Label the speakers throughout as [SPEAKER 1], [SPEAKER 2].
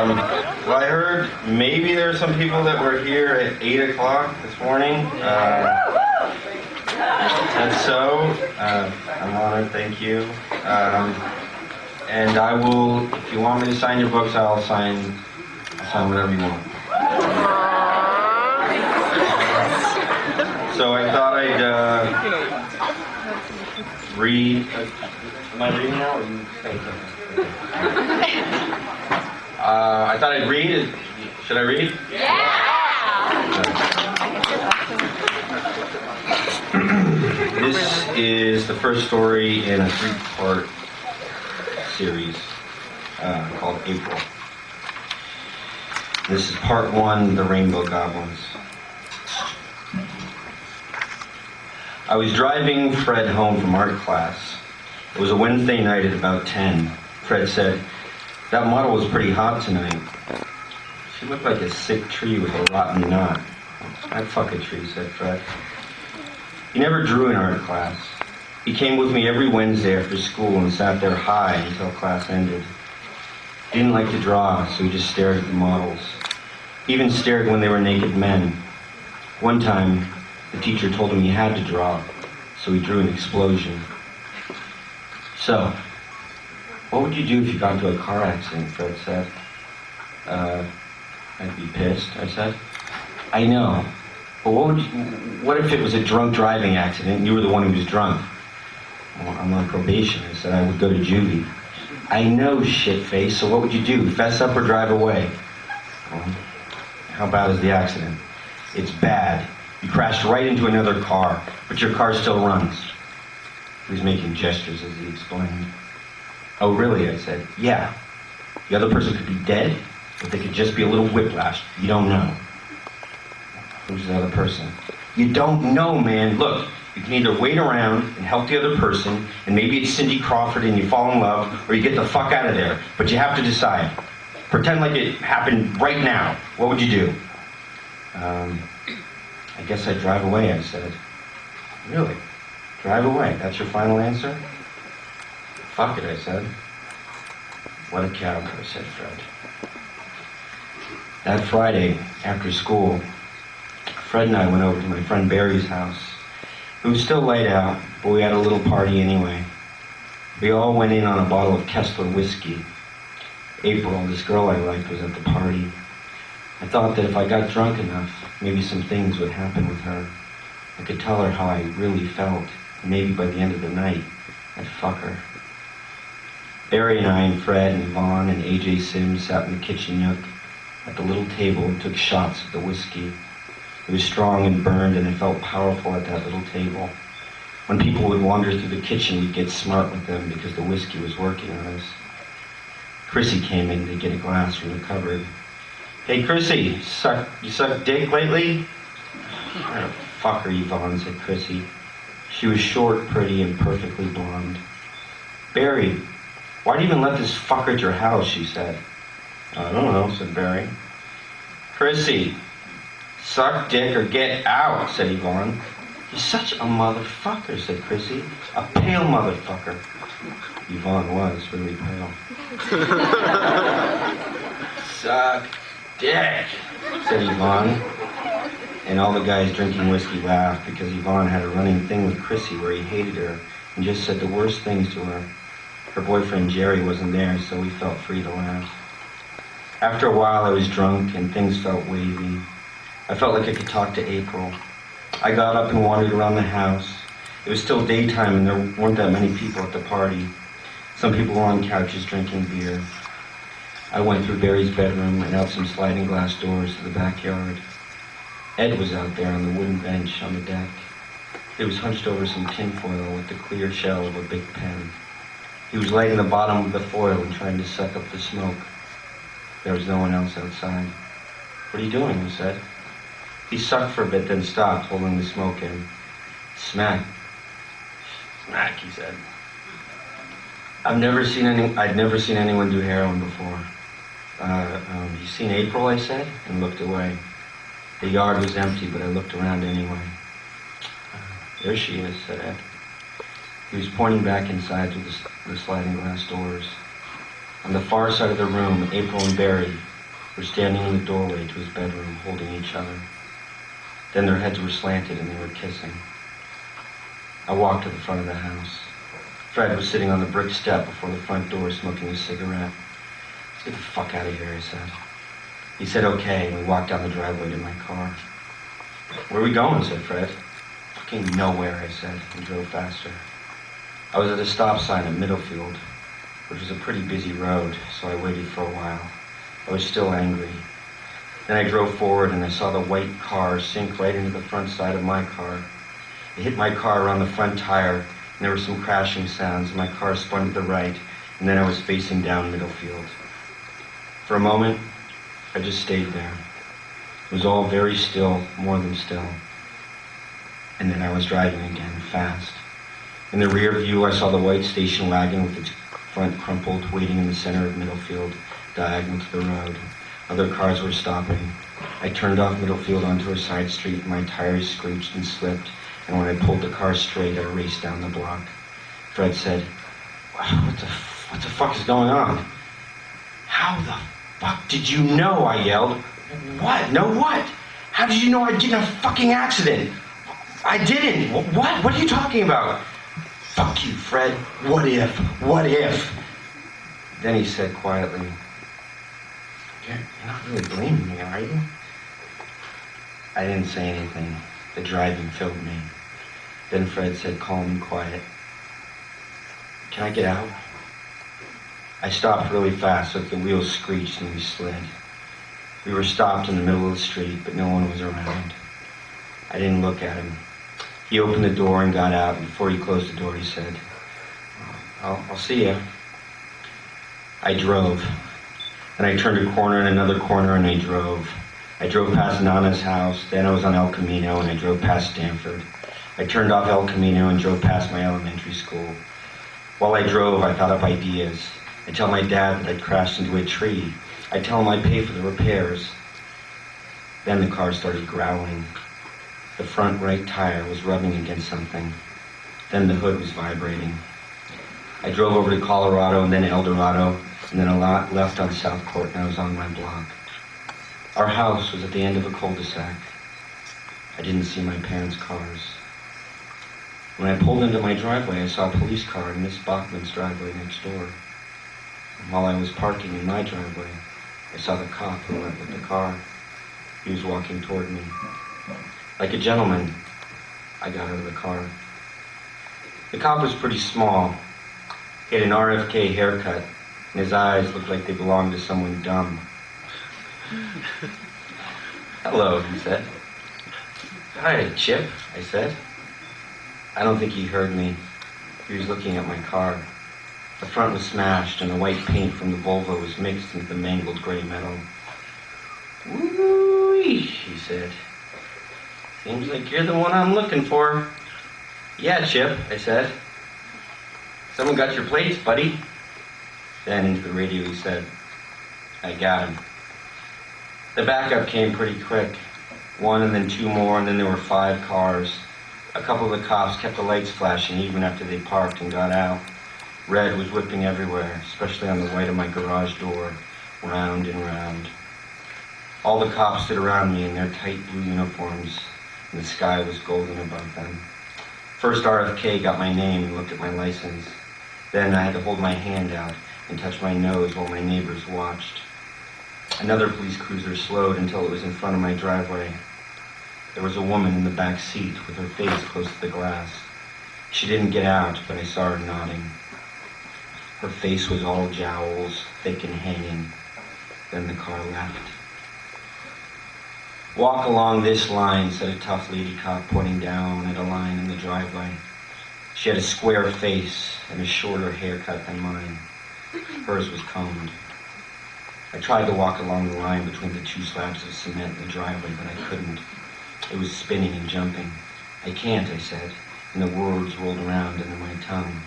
[SPEAKER 1] Well, I heard maybe there are some people that were here at 8 o'clock this morning. That's so. I'm honored, thank you. And I will, if you want me to sign your books, I'll sign whatever you want. So I thought I'd read. Am I reading now, or are you saying something? I thought I'd read. Should I read?
[SPEAKER 2] Yeah!
[SPEAKER 1] This is the first story in a 3-part series called April. This is part 1, the Rainbow Goblins. I was driving Fred home from art class. It was a Wednesday night at about 10. Fred said, "That model was pretty hot tonight. She looked like a sick tree with a rotten knot." "I'd fuck a tree," said Fred. He never drew in art class. He came with me every Wednesday after school and sat there high until class ended. He didn't like to draw, so he just stared at the models. He even stared when they were naked men. One time, the teacher told him he had to draw, so he drew an explosion. "So, what would you do if you got into a car accident?" Fred said. "I'd be pissed," I said. "I know, but what if it was a drunk driving accident and you were the one who was drunk?" "Well, I'm on probation," I said. "I would go to juvie." "I know, shitface, so what would you do? Fess up or drive away?" "Well, how bad is the accident?" "It's bad. You crashed right into another car, but your car still runs." He was making gestures as he explained. "Oh, really?" I said. "Yeah. The other person could be dead, but they could just be a little whiplashed. You don't know." "Who's the other person?" "You don't know, man. Look, you can either wait around and help the other person, and maybe it's Cindy Crawford and you fall in love, or you get the fuck out of there. But you have to decide. Pretend like it happened right now. What would you do?" "I guess I'd drive away," I said. "Really? Drive away? That's your final answer?" "Fuck it," I said. "What a coward," said Fred. That Friday, after school, Fred and I went over to my friend Barry's house. It was still light out, but we had a little party anyway. We all went in on a bottle of Kessler whiskey. April, this girl I liked, was at the party. I thought that if I got drunk enough, maybe some things would happen with her. I could tell her how I really felt, and maybe by the end of the night, I'd fuck her. Barry and I and Fred and Yvonne and AJ Sims sat in the kitchen nook at the little table and took shots of the whiskey. It was strong and burned, and it felt powerful at that little table. When people would wander through the kitchen, we'd get smart with them because the whiskey was working on us. Chrissy came in to get a glass from the cupboard. "Hey, Chrissy, you suck dick lately?" "Oh, fuck her, Yvonne," said Chrissy. She was short, pretty, and perfectly blonde. "Barry, why do you even let this fucker at your house?" she said. "I don't know," said Barry. "Chrissy, suck dick or get out," said Yvonne. "You're such a motherfucker," said Chrissy. "A pale motherfucker." Yvonne was really pale. "Suck dick," said Yvonne. And all the guys drinking whiskey laughed because Yvonne had a running thing with Chrissy where he hated her and just said the worst things to her. Her boyfriend Jerry wasn't there, so we felt free to laugh. After a while, I was drunk and things felt wavy. I felt like I could talk to April. I got up and wandered around the house. It was still daytime and there weren't that many people at the party. Some people were on couches drinking beer. I went through Barry's bedroom and out some sliding glass doors to the backyard. Ed was out there on the wooden bench on the deck. He was hunched over some tinfoil with the clear shell of a big pen. He was lighting the bottom of the foil and trying to suck up the smoke. There was no one else outside. "What are you doing?" I said. He sucked for a bit, then stopped, holding the smoke in. "Smack." "Smack," he said. I'd never seen anyone do heroin before. You seen April?" I said, and looked away. The yard was empty, but I looked around anyway. "There she is," said Ed. He was pointing back inside through the sliding glass doors. On the far side of the room, April and Barry were standing in the doorway to his bedroom, holding each other. Then their heads were slanted and they were kissing. I walked to the front of the house. Fred was sitting on the brick step before the front door smoking a cigarette. "Let's get the fuck out of here," I said. He said okay, and we walked down the driveway to my car. "Where are we going?" said Fred. "Fucking nowhere," I said, and drove faster. I was at a stop sign at Middlefield, which was a pretty busy road, so I waited for a while. I was still angry. Then I drove forward and I saw the white car sink right into the front side of my car. It hit my car around the front tire, and there were some crashing sounds. My car spun to the right, and then I was facing down Middlefield. For a moment, I just stayed there. It was all very still, more than still. And then I was driving again, fast. In the rear view, I saw the white station wagon with its front crumpled, waiting in the center of Middlefield, diagonal to the road. Other cars were stopping. I turned off Middlefield onto a side street, and my tires screeched and slipped, and when I pulled the car straight, I raced down the block. Fred said, "Wow, what the fuck is going on?" "How the fuck did you know?" I yelled. "What? Know what? How did you know I'd get in a fucking accident?" "I didn't." "What? What are you talking about?" "Fuck you, Fred. What if? What if?" Then he said quietly, You're not really blaming me, are you?" I didn't say anything. The driving filled me. Then Fred said, calm and quiet, "Can I get out?" I stopped really fast so that the wheels screeched and we slid. We were stopped in the middle of the street, but no one was around. I didn't look at him. He opened the door and got out, and before he closed the door, he said, I'll see you." I drove. Then I turned a corner and another corner, and I drove. I drove past Nana's house, then I was on El Camino, and I drove past Stanford. I turned off El Camino and drove past my elementary school. While I drove, I thought up ideas. I'd tell my dad that I'd crashed into a tree. I'd tell him I'd pay for the repairs. Then the car started growling. The front right tire was rubbing against something. Then the hood was vibrating. I drove over to Colorado and then El Dorado, and then a lot left on South Court, and I was on my block. Our house was at the end of a cul-de-sac. I didn't see my parents' cars. When I pulled into my driveway, I saw a police car in Miss Bachman's driveway next door. And while I was parking in my driveway, I saw the cop who went with the car. He was walking toward me. Like a gentleman, I got out of the car. The cop was pretty small. He had an RFK haircut, and his eyes looked like they belonged to someone dumb. "Hello," he said. "Hi, Chip," I said. I don't think he heard me. He was looking at my car. The front was smashed, and the white paint from the Volvo was mixed into the mangled gray metal. "Woo-wee," he said. "Seems like you're the one I'm looking for." "Yeah, Chip," I said. "Someone got your plates, buddy." Then into the radio he said, "I got him." The backup came pretty quick. One and then two more, and then there were 5 cars. A couple of the cops kept the lights flashing even after they parked and got out. Red was whipping everywhere, especially on the white of my garage door, round and round. All the cops stood around me in their tight blue uniforms, and the sky was golden above them. First RFK got my name and looked at my license. Then I had to hold my hand out and touch my nose while my neighbors watched. Another police cruiser slowed until it was in front of my driveway. There was a woman in the back seat with her face close to the glass. She didn't get out, but I saw her nodding. Her face was all jowls, thick and hanging. Then the car left. "Walk along this line," said a tough lady cop, pointing down at a line in the driveway. She had a square face and a shorter haircut than mine. Hers was combed. I tried to walk along the line between the 2 slabs of cement in the driveway, but I couldn't. It was spinning and jumping. "I can't," I said, and the words rolled around under my tongue.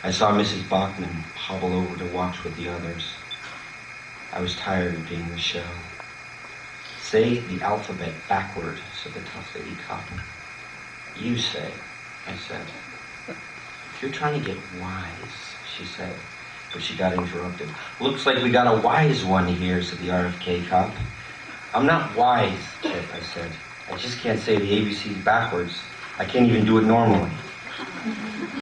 [SPEAKER 1] I saw Mrs. Bachman hobble over to watch with the others. I was tired of being the show. "Say the alphabet backward," said the tough lady cop. "You say," I said. "If you're trying to get wise," she said, but she got interrupted. "Looks like we got a wise one here," said the RFK cop. "I'm not wise, Chip," I said. "I just can't say the ABCs backwards. I can't even do it normally."